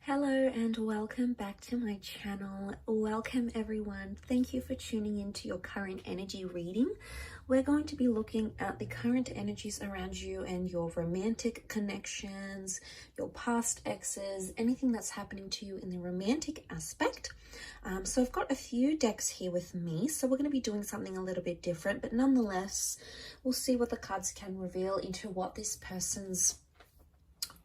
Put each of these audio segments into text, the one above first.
Hello and welcome back to my channel. Welcome everyone. Thank you for tuning into your current energy reading. We're going to be looking at the current energies around you and your romantic connections, your past exes, anything that's happening to you in the romantic aspect. So I've got a few decks here with me, so we're going to be doing something a little bit different, but nonetheless, we'll see what the cards can reveal into what this person's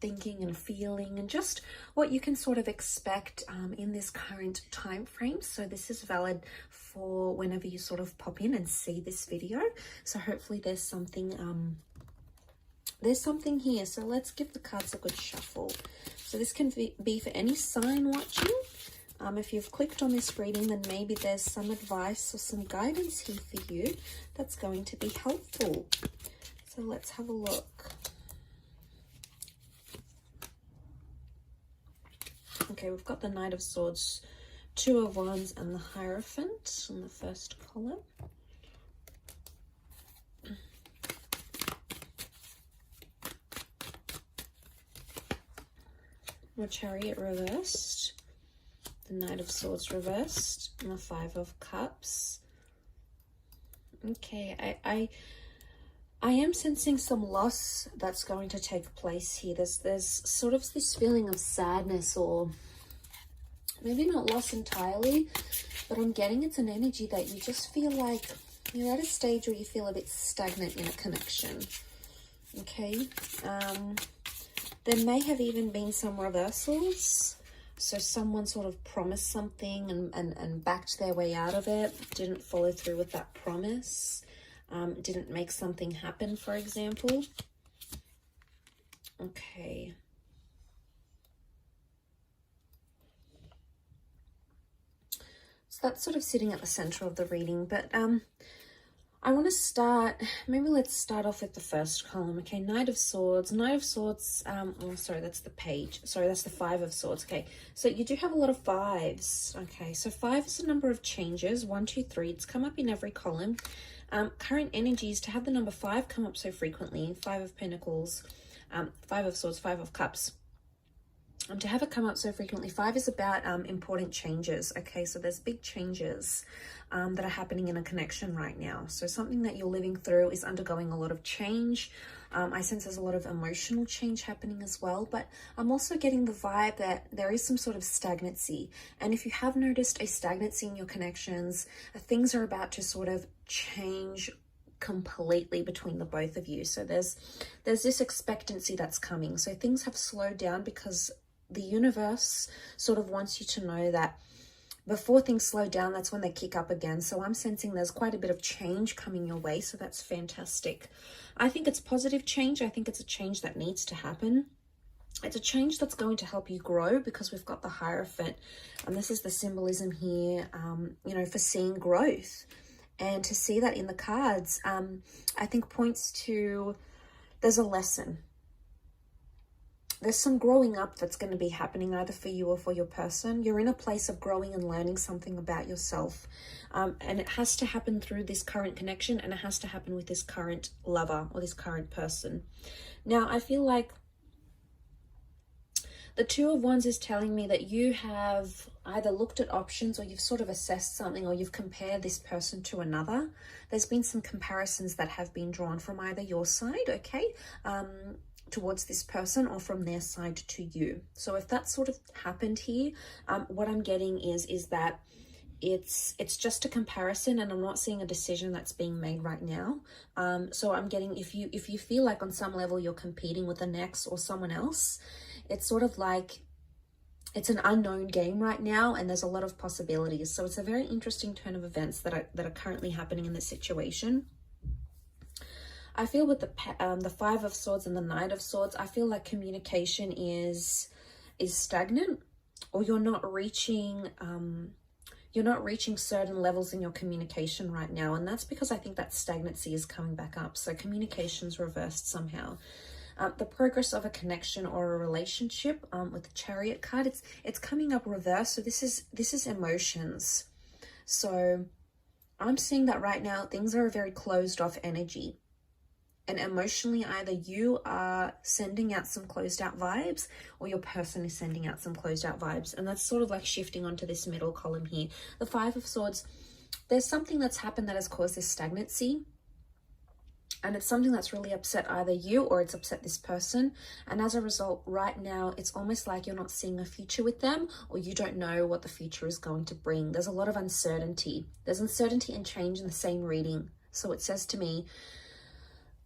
thinking and feeling and just what you can sort of expect in this current time frame. So this is valid for whenever you sort of pop in and see this video. So hopefully there's something here. So let's give the cards a good shuffle. So this can be for any sign watching. If you've clicked on this reading, then maybe there's some advice or some guidance here for you that's going to be helpful. So let's have a look. Okay, we've got the Knight of Swords, Two of Wands, and the Hierophant in the first column. The Chariot reversed, the Knight of Swords reversed, and the Five of Cups. Okay, I am sensing some loss that's going to take place here. There's sort of this feeling of sadness, or maybe not loss entirely, but I'm getting it's an energy that you just feel like you're at a stage where you feel a bit stagnant in a connection. Okay, there may have even been some reversals. So someone sort of promised something and backed their way out of it, didn't follow through with that promise. Didn't make something happen, for example. Okay. So that's sort of sitting at the center of the reading, but I want to start, maybe let's start off with the first column. Okay, Knight of Swords. Knight of Swords, oh, sorry, that's the page. Sorry, that's the Five of Swords. Okay, so you do have a lot of fives. Okay, so five is a number of changes. 1, 2, 3. It's come up in every column. Current energies, to have the number 5 come up so frequently, Five of Pentacles, Five of Swords, Five of Cups. To have it come up so frequently, 5 is about important changes. Okay, so there's big changes that are happening in a connection right now. So something that you're living through is undergoing a lot of change. I sense there's a lot of emotional change happening as well, but I'm also getting the vibe that there is some sort of stagnancy. And if you have noticed a stagnancy in your connections, things are about to sort of change completely between the both of you. So there's this expectancy that's coming. So things have slowed down because the universe sort of wants you to know that before things slow down, that's when they kick up again. So I'm sensing there's quite a bit of change coming your way. So that's fantastic. I think it's positive change. I think it's a change that needs to happen. It's a change that's going to help you grow, because we've got the Hierophant. And this is the symbolism here, you know, for seeing growth. And to see that in the cards, I think points to there's a lesson. There's some growing up that's going to be happening either for you or for your person. You're in a place of growing and learning something about yourself. And it has to happen through this current connection, and it has to happen with this current lover or this current person. Now, I feel like the Two of Wands is telling me that you have either looked at options, or you've sort of assessed something, or you've compared this person to another. There's been some comparisons that have been drawn from either your side, okay, towards this person, or from their side to you. So if that sort of happened here, what I'm getting is that it's just a comparison, and I'm not seeing a decision that's being made right now. So I'm getting, if you feel like on some level you're competing with the next or someone else, it's sort of like it's an unknown game right now, and there's a lot of possibilities. So it's a very interesting turn of events that are currently happening in this situation. I feel with the Five of Swords and the Knight of Swords, I feel like communication is stagnant, or you're not reaching certain levels in your communication right now. And that's because I think that stagnancy is coming back up. So communication's reversed somehow. The progress of a connection or a relationship, with the Chariot card, it's coming up reverse. So this is emotions. So I'm seeing that right now things are a very closed off energy. And emotionally, either you are sending out some closed out vibes or your person is sending out some closed out vibes. And that's sort of like shifting onto this middle column here. The Five of Swords, there's something that's happened that has caused this stagnancy. And it's something that's really upset either you or it's upset this person. And as a result, right now, it's almost like you're not seeing a future with them, or you don't know what the future is going to bring. There's a lot of uncertainty. There's uncertainty and change in the same reading. So it says to me,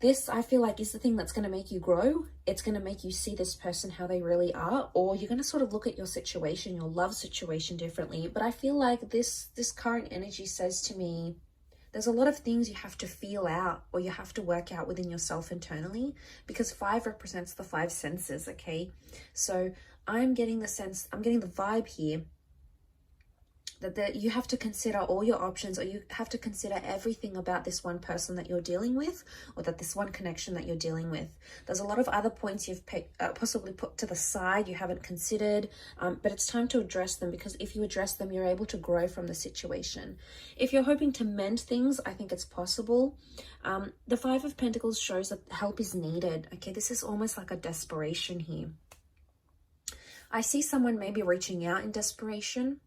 this, I feel like, is the thing that's going to make you grow. It's going to make you see this person how they really are, or you're going to sort of look at your situation, your love situation differently. But I feel like this current energy says to me, there's a lot of things you have to feel out or you have to work out within yourself internally, because 5 represents the 5 senses, okay? So I'm getting the sense, I'm getting the vibe here that you have to consider all your options, or you have to consider everything about this one person that you're dealing with, or that this one connection that you're dealing with. There's a lot of other points you've possibly put to the side, you haven't considered, but it's time to address them, because if you address them, you're able to grow from the situation. If you're hoping to mend things, I think it's possible. The 5 of Pentacles shows that help is needed, okay? This is almost like a desperation here. I see someone maybe reaching out in desperation.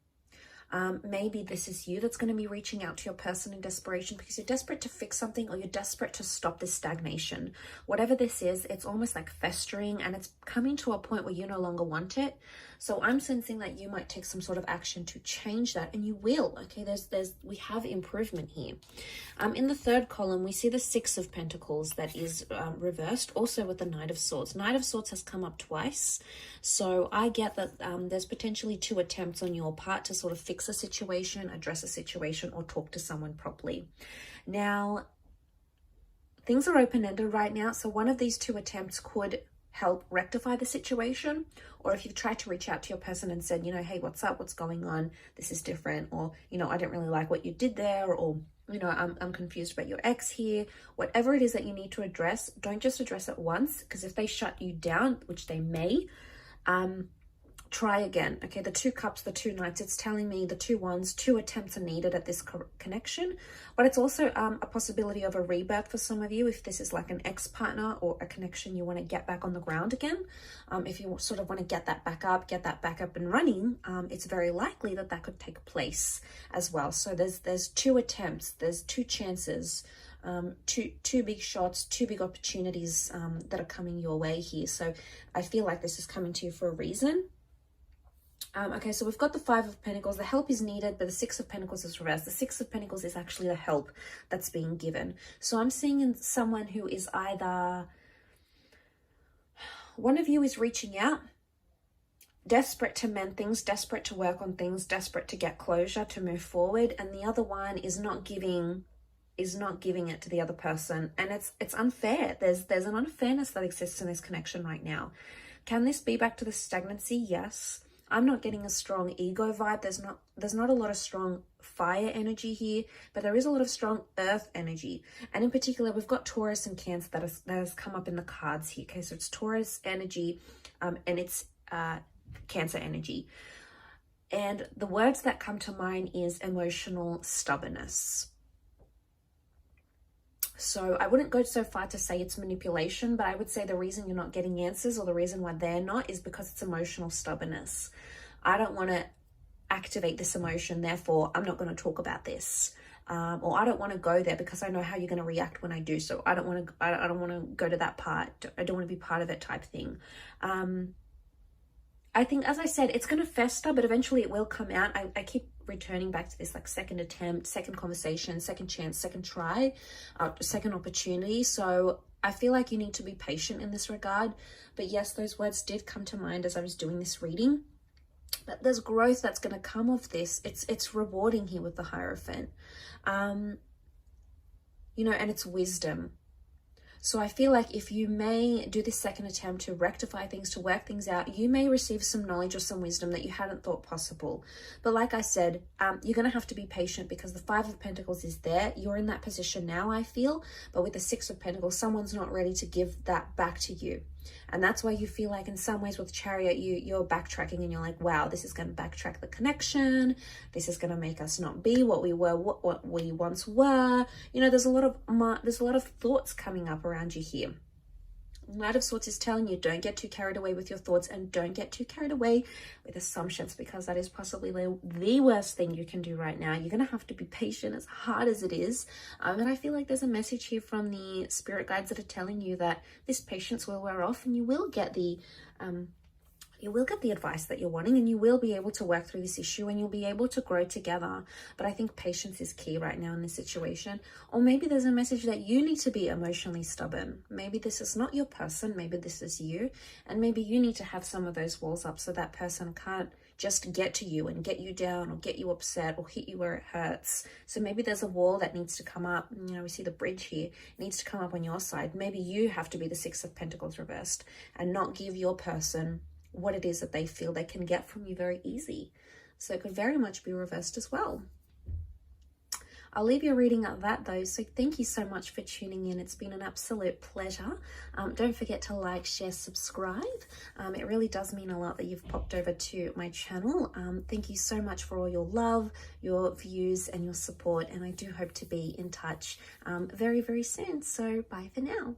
Maybe this is you that's going to be reaching out to your person in desperation because you're desperate to fix something, or you're desperate to stop this stagnation. Whatever this is, it's almost like festering, and it's coming to a point where you no longer want it. So I'm sensing that you might take some sort of action to change that, and you will. Okay, we have improvement here. In the third column, we see the 6 of Pentacles that is reversed, also with the Knight of Swords. Knight of Swords has come up twice, so I get that there's potentially 2 attempts on your part to sort of fix a situation, address a situation, or talk to someone properly. Now, things are open-ended right now, so one of these 2 attempts could help rectify the situation, or if you've tried to reach out to your person and said, you know, hey, what's up, what's going on, this is different, or, you know, I don't really like what you did there, or, you know, I'm confused about your ex here. Whatever it is that you need to address, don't just address it once, because if they shut you down, which they may, try again. Okay, the 2 cups, the 2 knights, it's telling me the 2 wands, 2 attempts are needed at this connection, but it's also a possibility of a rebirth for some of you if this is like an ex-partner or a connection you want to get back on the ground again. If you sort of want to get that back up and running, it's very likely that that could take place as well. So there's 2 attempts, there's 2 chances, two big shots, 2 big opportunities that are coming your way here. So I feel like this is coming to you for a reason. Okay, so we've got the 5 of Pentacles. The help is needed, but the 6 of Pentacles is reversed. The 6 of Pentacles is actually the help that's being given. So I'm seeing in someone who is either, one of you is reaching out, desperate to mend things, desperate to work on things, desperate to get closure, to move forward, and the other one is not giving it to the other person, and it's unfair. There's an unfairness that exists in this connection right now. Can this be back to the stagnancy? Yes. I'm not getting a strong ego vibe. There's not a lot of strong fire energy here, but there is a lot of strong earth energy. And in particular, we've got Taurus and Cancer that has come up in the cards here. Okay, so it's Taurus energy and it's Cancer energy. And the words that come to mind is emotional stubbornness. So I wouldn't go so far to say it's manipulation, but I would say the reason you're not getting answers, or the reason why they're not, is because it's emotional stubbornness. I don't want to activate this emotion, therefore I'm not going to talk about this. Or I don't want to go there because I know how you're going to react when I do so. I don't want to go to that part. I don't want to be part of it type thing. I think, as I said, it's going to fester, but eventually it will come out. I keep returning back to this, like, second attempt, second conversation, second chance, second try, second opportunity. So I feel like you need to be patient in this regard. But yes, those words did come to mind as I was doing this reading. But there's growth that's going to come of this. It's rewarding here with the Hierophant. You know, and it's wisdom. So I feel like if you may do this second attempt to rectify things, to work things out, you may receive some knowledge or some wisdom that you hadn't thought possible. But like I said, you're going to have to be patient because the 5 of Pentacles is there. You're in that position now, I feel. But with the 6 of Pentacles, someone's not ready to give that back to you. And that's why you feel like in some ways with Chariot, you're backtracking and you're like, wow, this is going to backtrack the connection. This is going to make us not be what we were, what we once were. You know, there's a lot of thoughts coming up around you here. Knight of Swords is telling you, don't get too carried away with your thoughts and don't get too carried away with assumptions, because that is possibly the worst thing you can do right now. You're going to have to be patient, as hard as it is. And I feel like there's a message here from the spirit guides that are telling you that this patience will wear off and you will get the advice that you're wanting, and you will be able to work through this issue and you'll be able to grow together. But I think patience is key right now in this situation. Or maybe there's a message that you need to be emotionally stubborn. Maybe this is not your person, maybe this is you, and maybe you need to have some of those walls up so that person can't just get to you and get you down or get you upset or hit you where it hurts. So maybe there's a wall that needs to come up. You know, we see the bridge here. It needs to come up on your side. Maybe you have to be the Six of Pentacles reversed and not give your person what it is that they feel they can get from you very easy. So it could very much be reversed as well. I'll leave your reading at that though. So thank you so much for tuning in. It's been an absolute pleasure. Don't forget to like, share, subscribe. It really does mean a lot that you've popped over to my channel. Thank you so much for all your love, your views and your support. And I do hope to be in touch very, very soon. So bye for now.